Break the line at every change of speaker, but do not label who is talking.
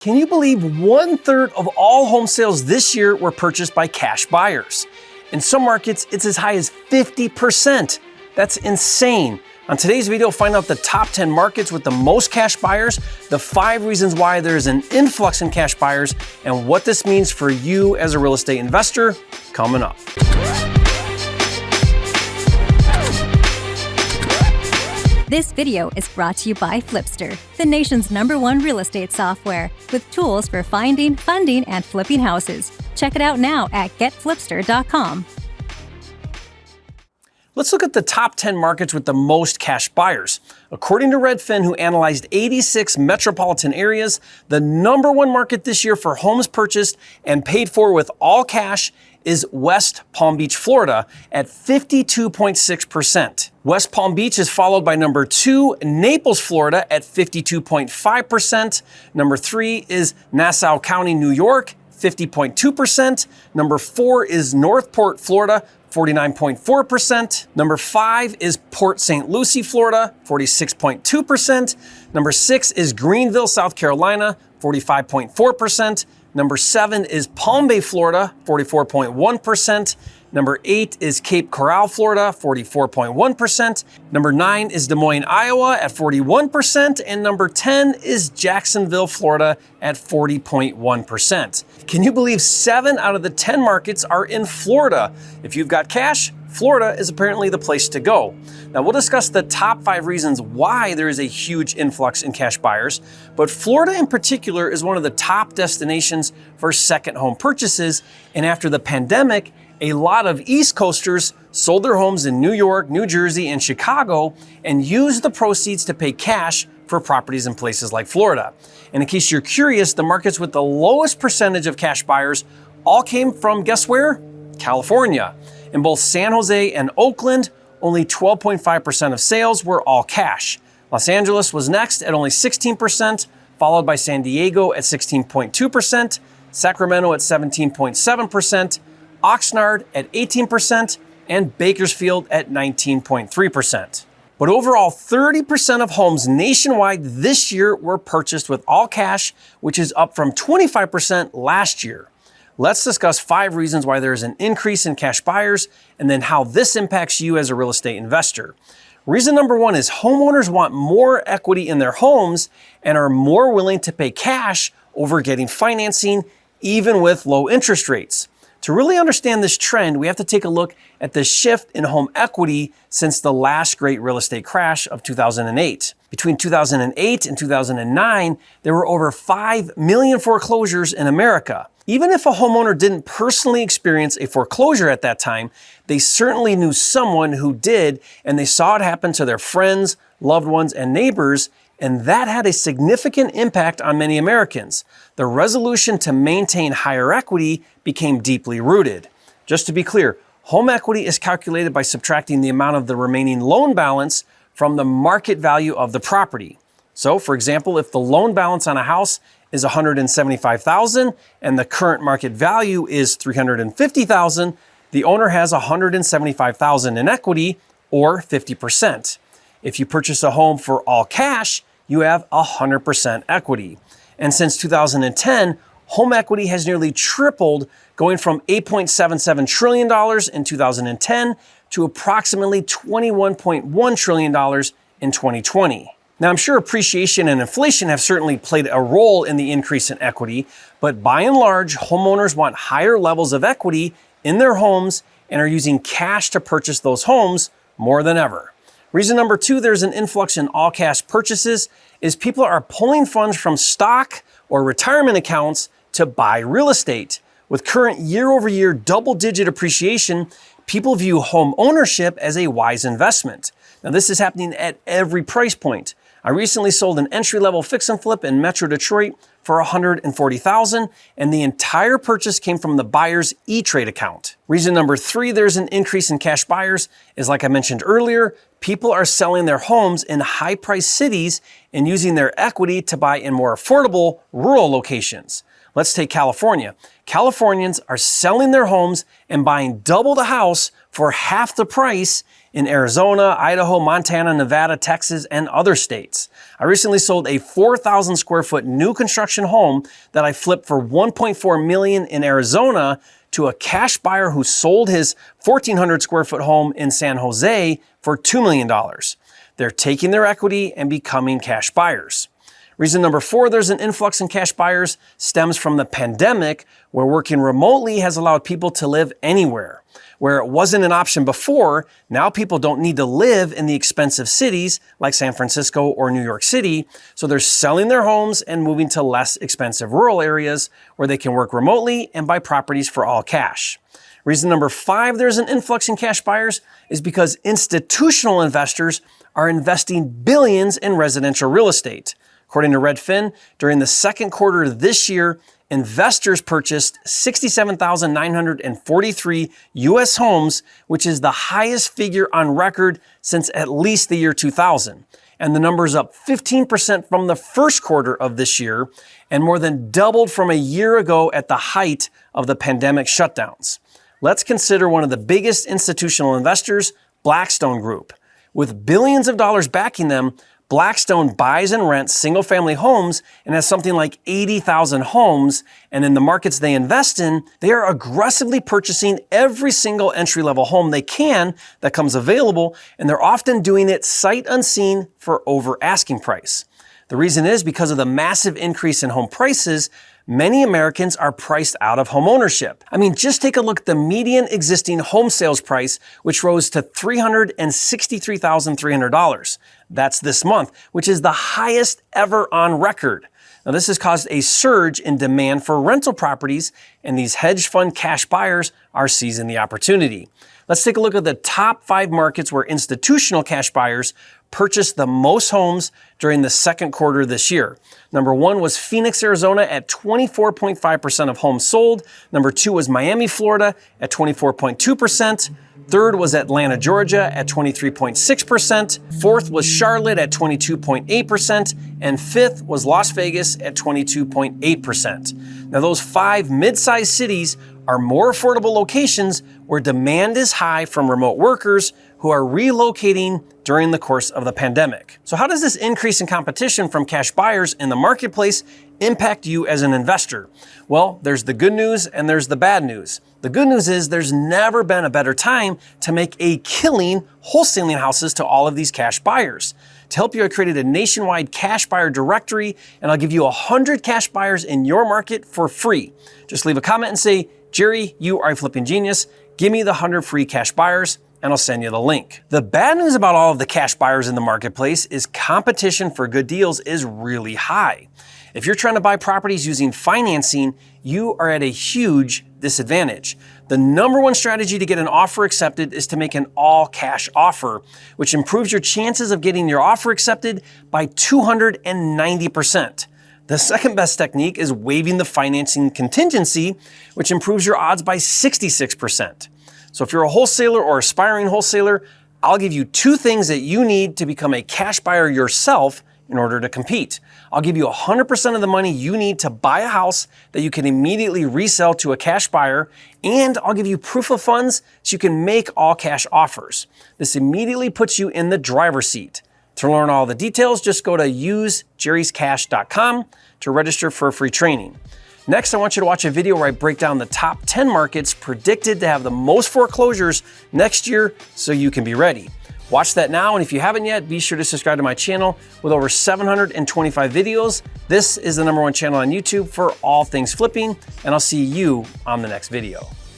Can you believe 1/3 of all home sales this year were purchased by cash buyers? In some markets, it's as high as 50%. That's insane. On today's video, find out the top 10 markets with the most cash buyers, the 5 reasons why there's an influx in cash buyers, and what this means for you as a real estate investor, coming up.
This video is brought to you by Flipster, the nation's #1 real estate software, with tools for finding, funding, and flipping houses. Check it out now at getflipster.com.
Let's look at the top 10 markets with the most cash buyers. According to Redfin, who analyzed 86 metropolitan areas, the #1 market this year for homes purchased and paid for with all cash is West Palm Beach, Florida, at 52.6%. West Palm Beach is followed by number 2, Naples, Florida, at 52.5%. Number 3 is Nassau County, New York, 50.2%. Number 4 is Northport, Florida, 49.4%. Number 5 is Port St. Lucie, Florida, 46.2%. Number 6 is Greenville, South Carolina, 45.4%. Number 7 is Palm Bay, Florida, 44.1%. Number 8 is Cape Coral, Florida, 44.1%. Number 9 is Des Moines, Iowa at 41%. And number 10 is Jacksonville, Florida at 40.1%. Can you believe 7 out of the 10 markets are in Florida? If you've got cash, Florida is apparently the place to go. Now, we'll discuss the top 5 reasons why there is a huge influx in cash buyers, but Florida in particular is one of the top destinations for second home purchases. And after the pandemic, a lot of East Coasters sold their homes in New York, New Jersey, and Chicago and used the proceeds to pay cash for properties in places like Florida. And in case you're curious, the markets with the lowest percentage of cash buyers all came from, guess where? California. In both San Jose and Oakland, only 12.5% of sales were all cash. Los Angeles was next at only 16%, followed by San Diego at 16.2%, Sacramento at 17.7%, Oxnard at 18%, and Bakersfield at 19.3%. But overall, 30% of homes nationwide this year were purchased with all cash, which is up from 25% last year. Let's discuss 5 reasons why there is an increase in cash buyers and then how this impacts you as a real estate investor. Reason number 1 is homeowners want more equity in their homes and are more willing to pay cash over getting financing, even with low interest rates. To really understand this trend, we have to take a look at the shift in home equity since the last great real estate crash of 2008. Between 2008 and 2009, there were over 5 million foreclosures in America. Even if a homeowner didn't personally experience a foreclosure at that time, they certainly knew someone who did, and they saw it happen to their friends, loved ones, and neighbors, and that had a significant impact on many Americans. The resolution to maintain higher equity became deeply rooted. Just to be clear, home equity is calculated by subtracting the amount of the remaining loan balance from the market value of the property. So, for example, if the loan balance on a house is $175,000 and the current market value is $350,000, the owner has $175,000 in equity, or 50%. If you purchase a home for all cash, you have 100% equity. And since 2010, home equity has nearly tripled, going from $8.77 trillion in 2010 to approximately $21.1 trillion in 2020. Now, I'm sure appreciation and inflation have certainly played a role in the increase in equity, but by and large, homeowners want higher levels of equity in their homes and are using cash to purchase those homes more than ever. Reason number 2, there's an influx in all cash purchases, is people are pulling funds from stock or retirement accounts to buy real estate. With current year-over-year double-digit appreciation, people view home ownership as a wise investment. Now, this is happening at every price point. I recently sold an entry-level fix and flip in Metro Detroit for $140,000, and the entire purchase came from the buyer's E-Trade account. Reason number 3, there's an increase in cash buyers, is like I mentioned earlier, people are selling their homes in high-priced cities and using their equity to buy in more affordable rural locations. Let's take California. Californians are selling their homes and buying double the house for half the price in Arizona, Idaho, Montana, Nevada, Texas, and other states. I recently sold a 4,000 square foot new construction home that I flipped for $1.4 million in Arizona to a cash buyer who sold his 1,400 square foot home in San Jose for $2 million. They're taking their equity and becoming cash buyers. Reason number 4, there's an influx in cash buyers, stems from the pandemic, where working remotely has allowed people to live anywhere. Where it wasn't an option before, now people don't need to live in the expensive cities like San Francisco or New York City, so they're selling their homes and moving to less expensive rural areas where they can work remotely and buy properties for all cash. Reason number 5, there's an influx in cash buyers is because institutional investors are investing billions in residential real estate. According to Redfin, during the second quarter of this year, investors purchased 67,943 U.S. homes, which is the highest figure on record since at least the year 2000. And the number is up 15% from the first quarter of this year and more than doubled from a year ago at the height of the pandemic shutdowns. Let's consider one of the biggest institutional investors, Blackstone Group. With billions of dollars backing them, Blackstone buys and rents single-family homes and has something like 80,000 homes, and in the markets they invest in, they are aggressively purchasing every single entry-level home they can that comes available, and they're often doing it sight unseen for over asking price. The reason is because of the massive increase in home prices, many Americans are priced out of homeownership. I mean, just take a look at the median existing home sales price, which rose to $363,300. That's this month, which is the highest ever on record. Now, this has caused a surge in demand for rental properties, and these hedge fund cash buyers are seizing the opportunity. Let's take a look at the top 5 markets where institutional cash buyers purchased the most homes during the second quarter this year. Number 1 was Phoenix, Arizona at 24.5% of homes sold. Number 2 was Miami, Florida at 24.2%. Third was Atlanta, Georgia at 23.6%. Fourth was Charlotte at 22.8%. And fifth was Las Vegas at 22.8%. Now, those 5 mid-sized cities are more affordable locations where demand is high from remote workers who are relocating during the course of the pandemic. So how does this increase in competition from cash buyers in the marketplace impact you as an investor? Well, there's the good news and there's the bad news. The good news is there's never been a better time to make a killing wholesaling houses to all of these cash buyers. To help you, I created a nationwide cash buyer directory, and I'll give you 100 cash buyers in your market for free. Just leave a comment and say, Jerry, you are a flipping genius. Give me the 100 free cash buyers, and I'll send you the link. The bad news about all of the cash buyers in the marketplace is competition for good deals is really high. If you're trying to buy properties using financing, you are at a huge disadvantage. The number 1 strategy to get an offer accepted is to make an all-cash offer, which improves your chances of getting your offer accepted by 290%. The second best technique is waiving the financing contingency, which improves your odds by 66%. So if you're a wholesaler or aspiring wholesaler, I'll give you 2 things that you need to become a cash buyer yourself in order to compete. I'll give you 100% of the money you need to buy a house that you can immediately resell to a cash buyer, and I'll give you proof of funds so you can make all cash offers. This immediately puts you in the driver's seat. To learn all the details, just go to usejerryscash.com to register for a free training. Next, I want you to watch a video where I break down the top 10 markets predicted to have the most foreclosures next year so you can be ready. Watch that now, and if you haven't yet, be sure to subscribe to my channel with over 725 videos. This is the #1 channel on YouTube for all things flipping, and I'll see you on the next video.